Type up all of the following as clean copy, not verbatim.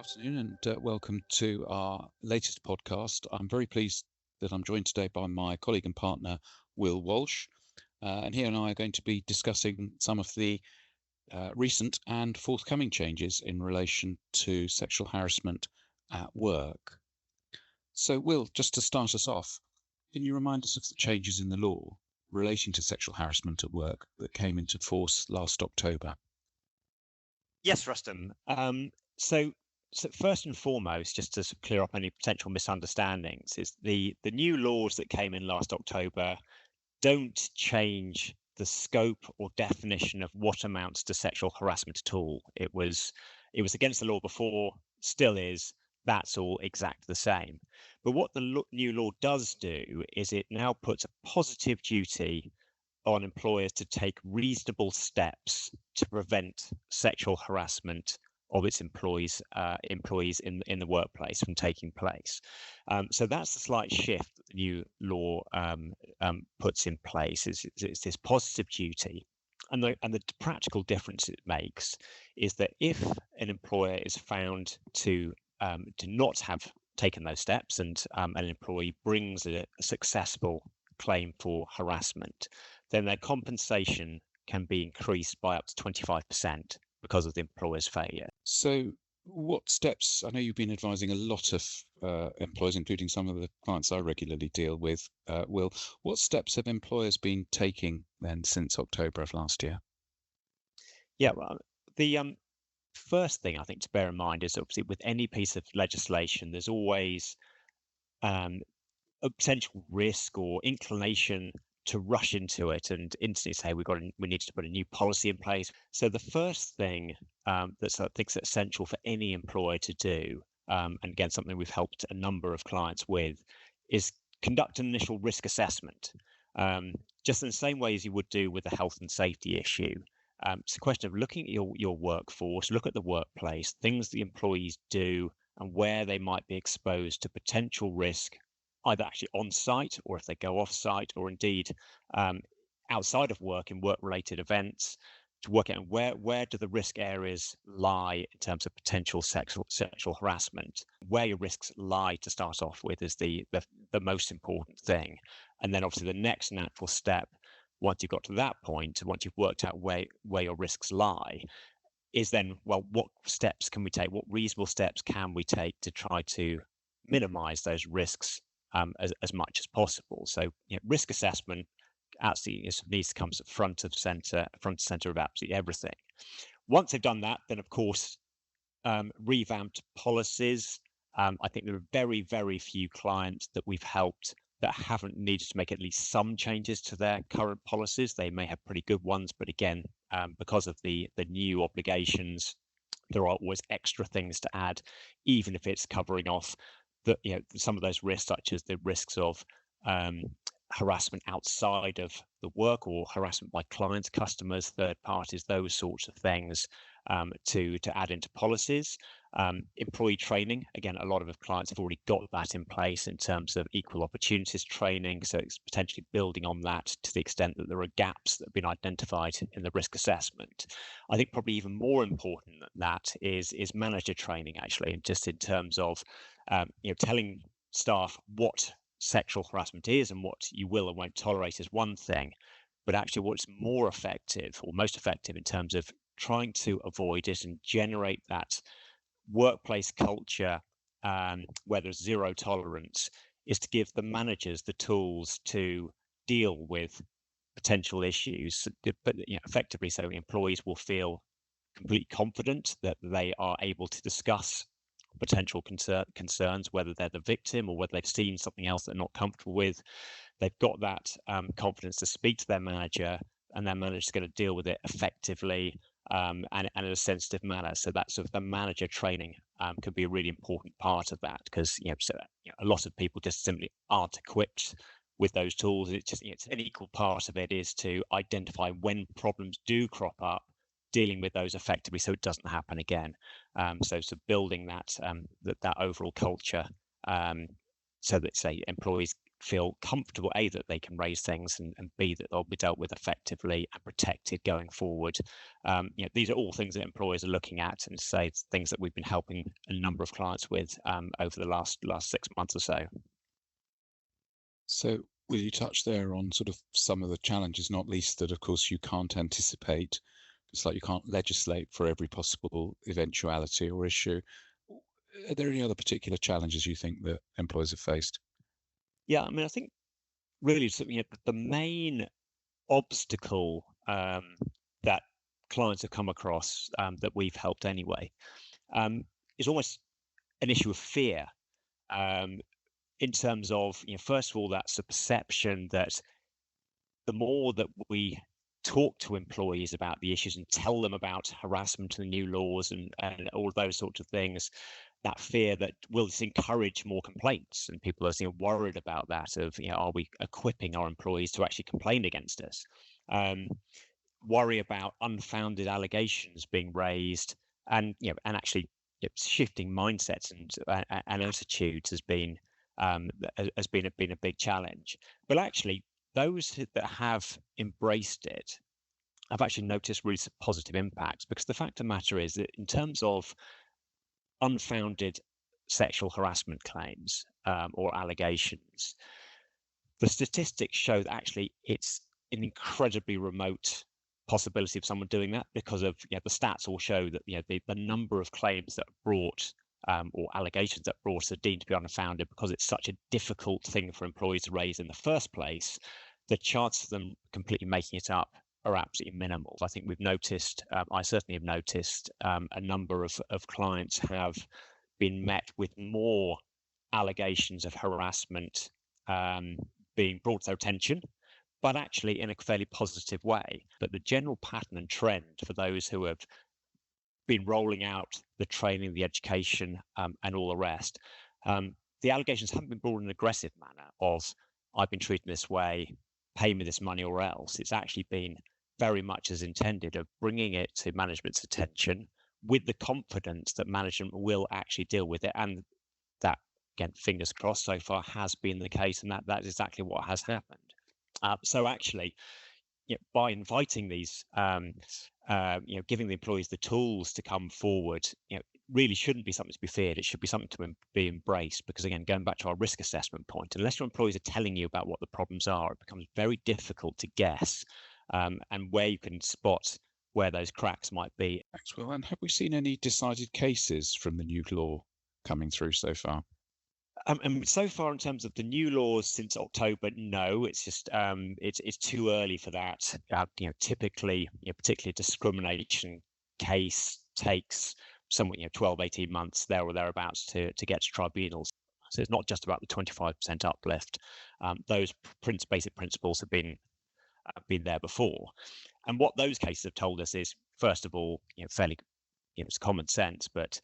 afternoon and welcome to our latest podcast. I'm very pleased that I'm joined today by my colleague and partner, Will Walsh. And he and I are going to be discussing some of the recent and forthcoming changes in relation to sexual harassment at work. So, Will, just to start us off, can you remind us of the changes in the law relating to sexual harassment at work that came into force last October? Yes, Rustam. So first and foremost, just to clear up any potential misunderstandings, is the new laws that came in last October don't change the scope or definition of what amounts to sexual harassment at all. It was against the law before, still is. That's all exactly the same. But what the new law does do is it now puts a positive duty on employers to take reasonable steps to prevent sexual harassment of its employees in the workplace from taking place. So that's the slight shift that the new law puts in place. It's this positive duty. And the practical difference it makes is that if an employer is found to not have taken those steps and an employee brings a successful claim for harassment, then their compensation can be increased by up to 25% because of the employer's failure. So, what steps? I know you've been advising a lot of employers, including some of the clients I regularly deal with. Will, what steps have employers been taking then since October of last year? Yeah, well, the first thing I think to bear in mind is obviously with any piece of legislation, there's always a potential risk or inclination to rush into it and instantly say we need to put a new policy in place. So the first thing that's I think is essential for any employer to do, and again something we've helped a number of clients with, is conduct an initial risk assessment, just in the same way as you would do with a health and safety issue. It's a question of looking at your workforce, look at the workplace, things the employees do, and where they might be exposed to potential risk, either actually on site or if they go off site, or indeed outside of work in work-related events, to work out where do the risk areas lie in terms of potential sexual harassment. Where your risks lie to start off with is the most important thing. And then obviously the next natural step, once you've got to that point, once you've worked out where your risks lie, is then, well, what steps can we take? What reasonable steps can we take to try to minimize those risks as much as possible? So risk assessment absolutely needs to come to front and center of absolutely everything. Once they've done that, then of course revamped policies. I think there are very, very few clients that we've helped that haven't needed to make at least some changes to their current policies. They may have pretty good ones, but again, because of the new obligations, there are always extra things to add, even if it's covering off some of those risks, such as the risks of harassment outside of the work or harassment by clients, customers, third parties, those sorts of things, to add into policies. Employee training, again, a lot of clients have already got that in place in terms of equal opportunities training, so it's potentially building on that to the extent that there are gaps that have been identified in the risk assessment. I think probably even more important than that is manager training, actually, just in terms of telling staff what sexual harassment is and what you will and won't tolerate is one thing, but actually what's more effective or most effective in terms of trying to avoid it and generate that workplace culture where there's zero tolerance is to give the managers the tools to deal with potential issues, but effectively so employees will feel completely confident that they are able to discuss potential concerns, whether they're the victim or whether they've seen something else they're not comfortable with. They've got that confidence to speak to their manager, and their manager's going to deal with it effectively and in a sensitive manner. So that sort of the manager training could be a really important part of that, because a lot of people just simply aren't equipped with those tools. It's an equal part of it is to identify when problems do crop up, dealing with those effectively so it doesn't happen again. So building that overall culture so that, say, employees feel comfortable, A, that they can raise things, and B, that they'll be dealt with effectively and protected going forward. These are all things that employers are looking at, and say it's things that we've been helping a number of clients with over the last 6 months or so. So, will you touch there on sort of some of the challenges, not least that, of course, you can't anticipate? It's like you can't legislate for every possible eventuality or issue. Are there any other particular challenges you think that employers have faced? Yeah, I mean, I think really the main obstacle that clients have come across that we've helped anyway is almost an issue of fear. Um, in terms of, first of all, that's the perception that the more that we talk to employees about the issues and tell them about harassment and the new laws and all those sorts of things, that fear that will just encourage more complaints, and people are worried about that of, are we equipping our employees to actually complain against us? Um, Worry about unfounded allegations being raised, and and actually shifting mindsets and attitudes has been a big challenge. But actually, those that have embraced it have actually noticed really positive impacts, because the fact of the matter is that in terms of unfounded sexual harassment claims or allegations, the statistics show that actually it's an incredibly remote possibility of someone doing that, because of the stats all show that the number of claims that are brought or allegations that are brought are deemed to be unfounded, because it's such a difficult thing for employees to raise in the first place. The chances of them completely making it up are absolutely minimal. I think we've noticed, I certainly have noticed, a number of clients have been met with more allegations of harassment being brought to their attention, but actually in a fairly positive way. But the general pattern and trend for those who have been rolling out the training, the education, and all the rest, the allegations haven't been brought in an aggressive manner of, I've been treated this way, pay me this money or else. It's actually been very much as intended, of bringing it to management's attention with the confidence that management will actually deal with it. And that, again, fingers crossed, so far has been the case, and that is exactly what has happened. So actually, by inviting these, giving the employees the tools to come forward, really shouldn't be something to be feared. It should be something to be embraced, because again, going back to our risk assessment point, unless your employees are telling you about what the problems are, it becomes very difficult to guess and where you can spot where those cracks might be. Thanks, Will. And have we seen any decided cases from the new law coming through so far? And so far, in terms of the new laws since October, no, it's just it's too early for that. Typically, particularly a discrimination case takes somewhat 12, 18 months there or thereabouts to get to tribunals. So it's not just about the 25% uplift. Those basic principles have been there before. And what those cases have told us is, first of all, fairly, it's common sense, but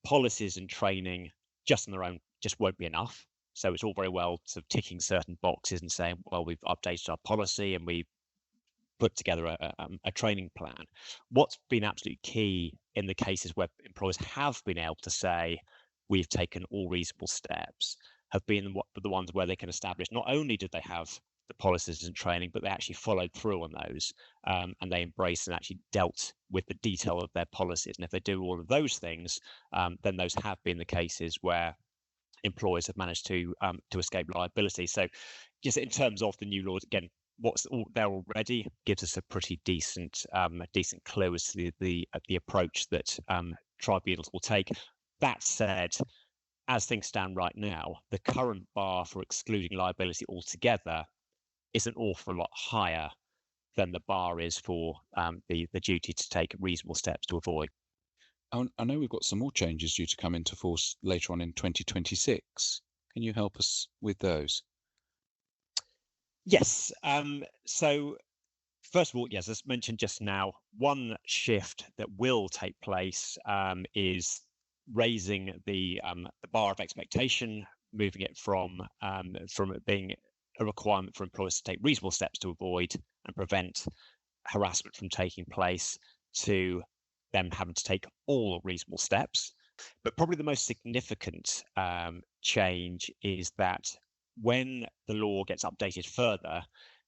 policies and training just on their own just won't be enough. So it's all very well sort of ticking certain boxes and saying, well, we've updated our policy and we put together a training plan. What's been absolutely key in the cases where employers have been able to say, we've taken all reasonable steps, have been the ones where they can establish not only did they have the policies and training, but they actually followed through on those, and they embraced and actually dealt with the detail of their policies. And if they do all of those things, then those have been the cases where employers have managed to escape liability. So, just in terms of the new laws, again, what's there already gives us a pretty decent clue as to the approach that tribunals will take. That said, as things stand right now, the current bar for excluding liability altogether is an awful lot higher than the bar is for the duty to take reasonable steps to avoid. I know we've got some more changes due to come into force later on in 2026. Can you help us with those? Yes. So first of all, yes, as mentioned just now, one shift that will take place is raising the bar of expectation, moving it from it being a requirement for employers to take reasonable steps to avoid and prevent harassment from taking place, to them having to take all reasonable steps. But probably the most significant change is that when the law gets updated further,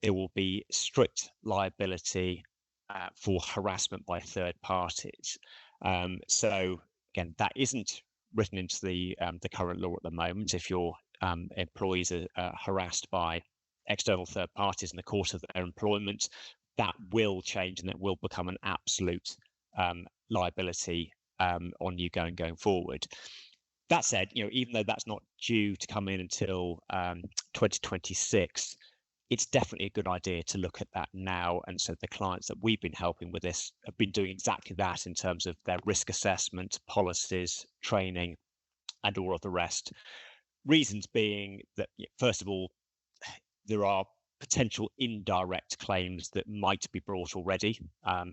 there will be strict liability for harassment by third parties. So again, that isn't written into the current law at the moment. If your employees are harassed by external third parties in the course of their employment, that will change and it will become an absolute liability on you going forward. That said, even though that's not due to come in until 2026, it's definitely a good idea to look at that now. And so the clients that we've been helping with this have been doing exactly that in terms of their risk assessment, policies, training, and all of the rest. Reasons being that, first of all, there are potential indirect claims that might be brought already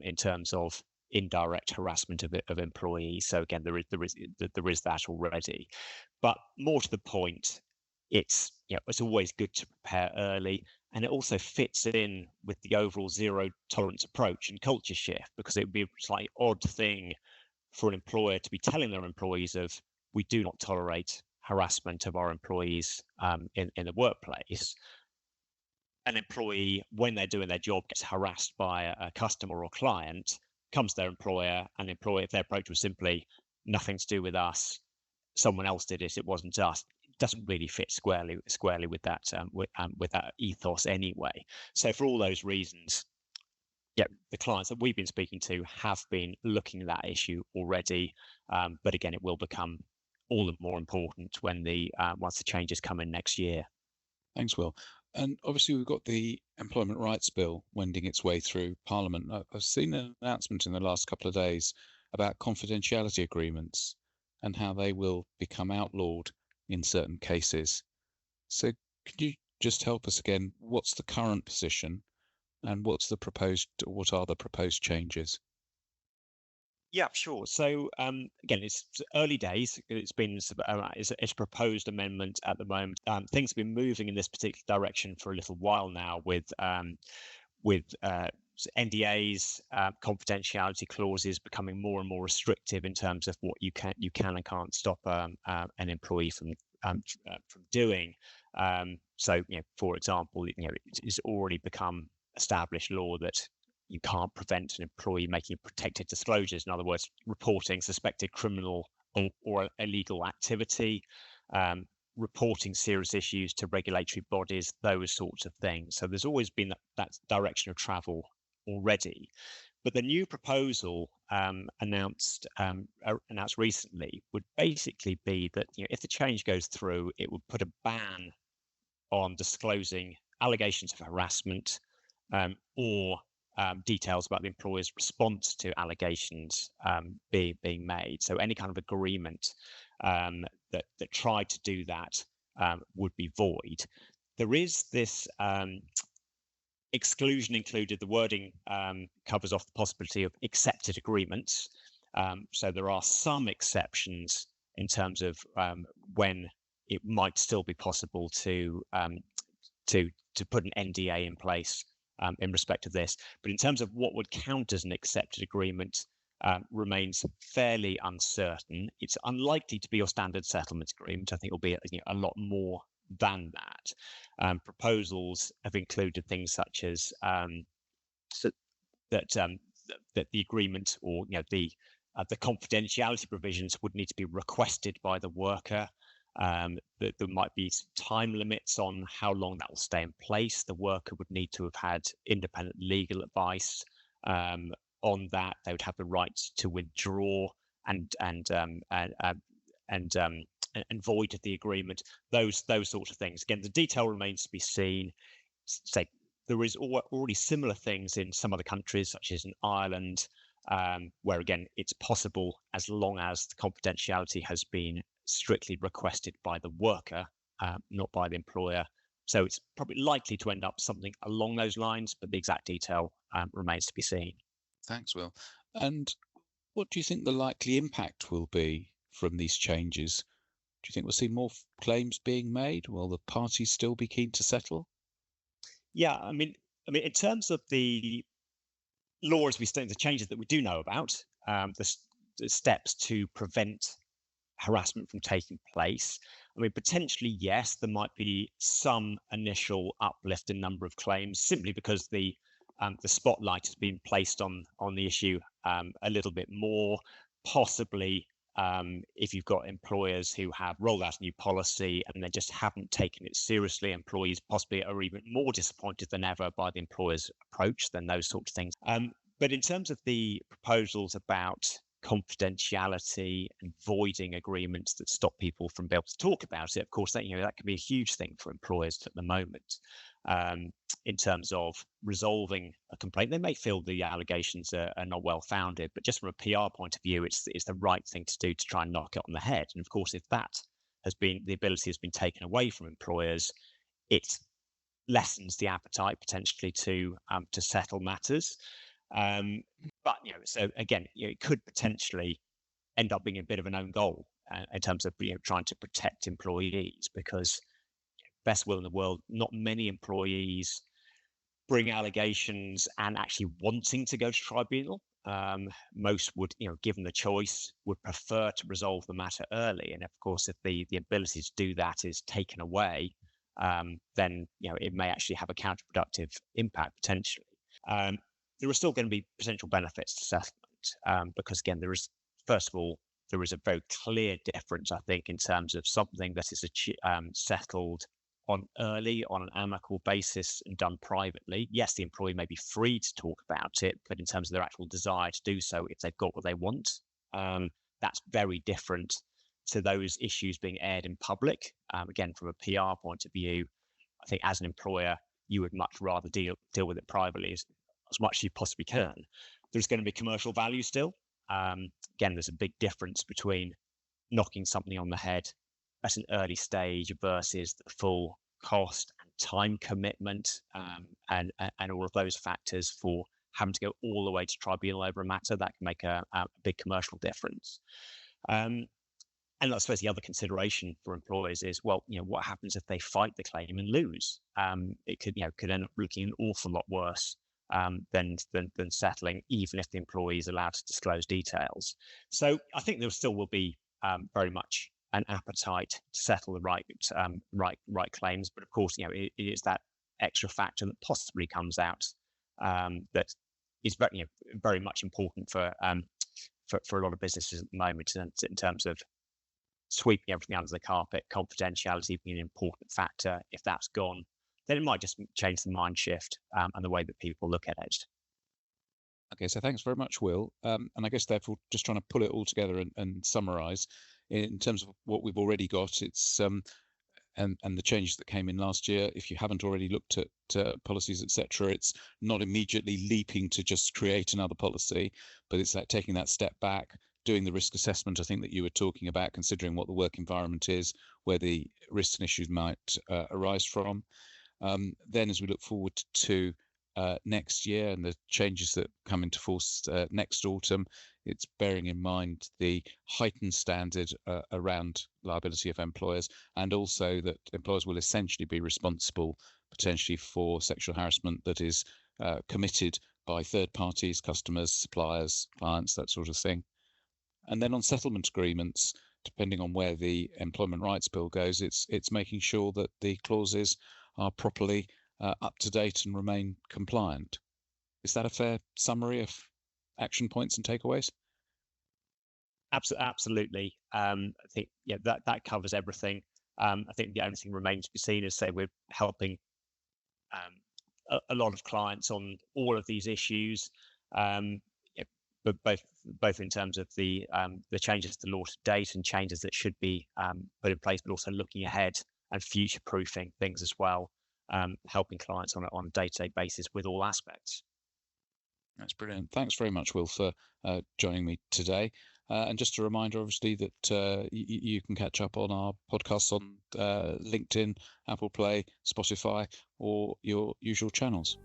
in terms of indirect harassment of employees. So again, there is that already. But more to the point, it's always good to prepare early, and it also fits in with the overall zero tolerance approach and culture shift, because it would be a slightly odd thing for an employer to be telling their employees of, we do not tolerate harassment of our employees in the workplace. An employee, when they're doing their job, gets harassed by a customer or client, comes to their employer, and the employer, if their approach was simply nothing to do with us, someone else did it, it wasn't us, it doesn't really fit squarely with that with that ethos anyway. So for all those reasons, the clients that we've been speaking to have been looking at that issue already, but again, it will become all the more important when once the changes come in next year. Thanks, Will. And obviously, we've got the Employment Rights Bill wending its way through Parliament. I've seen an announcement in the last couple of days about confidentiality agreements and how they will become outlawed in certain cases. So, could you just help us again? What's the current position, and what are the proposed changes? Yeah, sure. So again, it's early days. It's been it's a proposed amendment at the moment. Things have been moving in this particular direction for a little while now, with NDAs, confidentiality clauses becoming more and more restrictive in terms of what you can and can't stop an employee from doing. So, for example, it's already become established law that you can't prevent an employee making protected disclosures. In other words, reporting suspected criminal or illegal activity, reporting serious issues to regulatory bodies, those sorts of things. So there's always been that direction of travel already. But the new proposal announced recently would basically be that if the change goes through, it would put a ban on disclosing allegations of harassment or details about the employer's response to allegations being made. So any kind of agreement that tried to do that would be void. There is this exclusion included. The wording covers off the possibility of accepted agreements. So there are some exceptions in terms of when it might still be possible to put an NDA in place in respect of this. But in terms of what would count as an accepted agreement, remains fairly uncertain. It's unlikely to be your standard settlement agreement. I think it'll be a lot more than that. Proposals have included things such as that the agreement or the confidentiality provisions would need to be requested by the worker. That there might be time limits on how long that will stay in place. The worker would need to have had independent legal advice on that. They would have the right to withdraw and void the agreement. Those sorts of things. Again, the detail remains to be seen. Say there is already similar things in some other countries, such as in Ireland, where again it's possible as long as the confidentiality has been strictly requested by the worker, not by the employer. So it's probably likely to end up something along those lines, but the exact detail remains to be seen. Thanks, Will. And what do you think the likely impact will be from these changes? Do you think we'll see more claims being made? Will the parties still be keen to settle? Yeah, I mean, in terms of the law as we stand, the changes that we do know about, the steps to prevent harassment from taking place. I mean, potentially, yes, there might be some initial uplift in number of claims simply because the spotlight has been placed on the issue a little bit more. Possibly, if you've got employers who have rolled out a new policy and they just haven't taken it seriously, employees possibly are even more disappointed than ever by the employer's approach, than those sorts of things. But in terms of the proposals about confidentiality and voiding agreements that stop people from being able to talk about it, of course, that can be a huge thing for employers at the moment. In terms of resolving a complaint, they may feel the allegations are not well founded, but just from a PR point of view, it's the right thing to do to try and knock it on the head. And of course, if the ability has been taken away from employers, it lessens the appetite potentially to settle matters. But so again, it could potentially end up being a bit of an own goal in terms of trying to protect employees, because best will in the world, not many employees bring allegations and actually wanting to go to tribunal. Most would, given the choice, would prefer to resolve the matter early. And of course, if the ability to do that is taken away, then it may actually have a counterproductive impact potentially. There are still going to be potential benefits to settlement because, again, first of all, there is a very clear difference, I think, in terms of something that is settled on early on an amicable basis and done privately. Yes, the employee may be free to talk about it, but in terms of their actual desire to do so, if they've got what they want, that's very different to those issues being aired in public. Again, from a PR point of view, I think as an employer, you would much rather deal with it privately as much as you possibly can. There's going to be commercial value still. Again, there's a big difference between knocking something on the head at an early stage versus the full cost and time commitment and all of those factors for having to go all the way to tribunal over a matter that can make a big commercial difference. And I suppose the other consideration for employers is, well, what happens if they fight the claim and lose? It could end up looking an awful lot worse than settling, even if the employee is allowed to disclose details. So I think there still will be very much an appetite to settle the right claims, but of course, it is that extra factor that possibly comes out that is very much important for a lot of businesses at the moment in terms of sweeping everything under the carpet. Confidentiality being an important factor. If that's gone, then it might just change the mind shift and the way that people look at it. Okay, so thanks very much, Will. And I guess therefore, just trying to pull it all together and summarise in terms of what we've already got. It's and the changes that came in last year. If you haven't already looked at policies, etc., it's not immediately leaping to just create another policy, but it's like taking that step back, doing the risk assessment. I think that you were talking about, considering what the work environment is, where the risks and issues might arise from. Then, as we look forward to next year and the changes that come into force next autumn, it's bearing in mind the heightened standard around liability of employers, and also that employers will essentially be responsible potentially for sexual harassment that is committed by third parties, customers, suppliers, clients, that sort of thing. And then on settlement agreements, depending on where the Employment Rights Bill goes, it's making sure that the clauses are properly up to date and remain compliant. Is that a fair summary of action points and takeaways? Absolutely. I think that covers everything. I think the only thing remains to be seen is, say, we're helping a lot of clients on all of these issues, but both in terms of the changes to the law to date and changes that should be put in place, but also looking ahead and future-proofing things as well, helping clients on a day-to-day basis with all aspects. That's brilliant. Thanks very much, Will, for joining me today. And just a reminder, obviously, that you can catch up on our podcasts on LinkedIn, Apple Play, Spotify, or your usual channels.